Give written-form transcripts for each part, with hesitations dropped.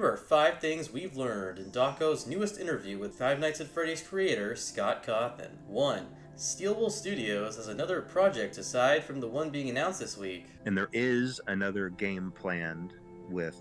Here are 5 things we've learned in Dawko's newest interview with Five Nights at Freddy's creator, Scott Cawthon. 1. Steelwool Studios has another project aside from the one being announced this week. And there is another game planned with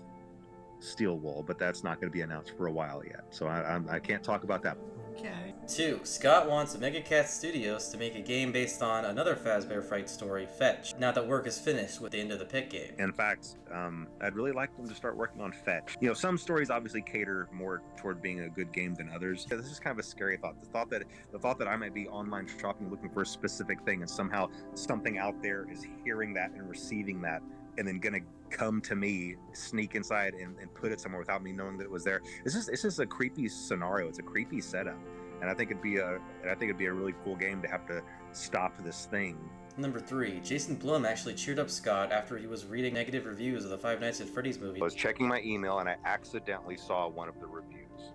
Steelwool, but that's not going to be announced for a while yet. So I can't talk about that. Okay. 2. Scott wants Megacat Studios to make a game based on another Fazbear Fright story, Fetch, now that work is finished with the End of the Pit game. In fact, I'd really like them to start working on Fetch. You know, some stories obviously cater more toward being a good game than others. This is kind of a scary thought. The thought that I might be online shopping looking for a specific thing and somehow something out there is hearing that and receiving that and then gonna come to me, sneak inside and put it somewhere without me knowing that it was there. It's just a creepy scenario. It's a creepy setup. And I think it'd be a really cool game to have to stop this thing. Number 3. Jason Blum actually cheered up Scott after he was reading negative reviews of the Five Nights at Freddy's movie. I was checking my email and I accidentally saw one of the reviews.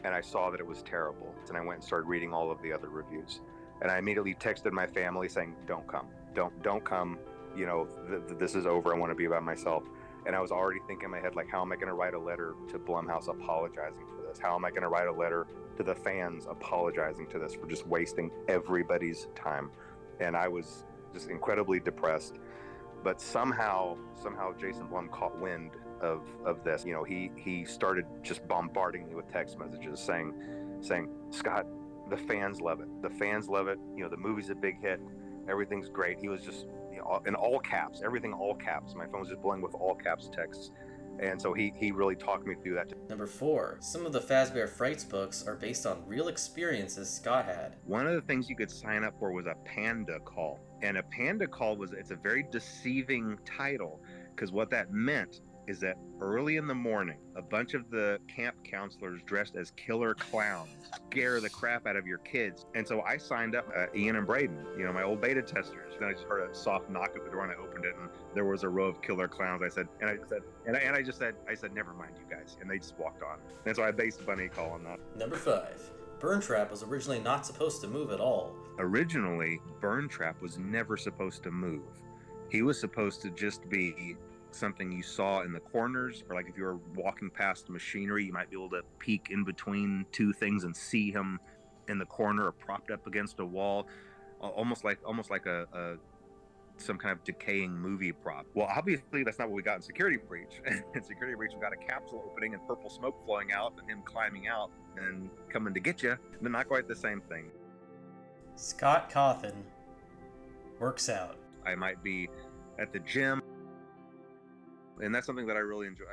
And I saw that it was terrible. And I went and started reading all of the other reviews. And I immediately texted my family saying, don't come. Don't come. You know, this is over. I want to be by myself. And I was already thinking in my head, like, how am I going to write a letter to Blumhouse apologizing for this? How am I going to write a letter to the fans apologizing to this for just wasting everybody's time? And I was just incredibly depressed. But somehow Jason Blum caught wind of this. You know, he started just bombarding me with text messages saying, Scott, the fans love it. The fans love it. You know, the movie's a big hit. Everything's great. He was just, you know, in all caps, everything all caps. My phone was just blowing with all caps texts. And so he really talked me through that. Number 4. Some of the Fazbear Frights books are based on real experiences Scott had. One of the things you could sign up for was a Panda Call. And a Panda Call it's a very deceiving title, because what that meant is that early in the morning, a bunch of the camp counselors dressed as killer clowns scare the crap out of your kids. And so I signed up, Ian and Braden, you know, my old beta testers. Then I just heard a soft knock at the door and I opened it and there was a row of killer clowns. I said, never mind, you guys. And they just walked on. And so I based Bunny Call on that. Number 5. Burn Trap was originally not supposed to move at all. Originally, Burn Trap was never supposed to move. He was supposed to just be something you saw in the corners, or like if you were walking past machinery, you might be able to peek in between two things and see him in the corner or propped up against a wall, almost like a some kind of decaying movie prop. Well, obviously that's not what we got in Security Breach. In Security Breach, we got a capsule opening and purple smoke flowing out and him climbing out and coming to get you. But not quite the same thing. Scott Cawthon works out. I might be at the gym, and that's something that I really enjoy.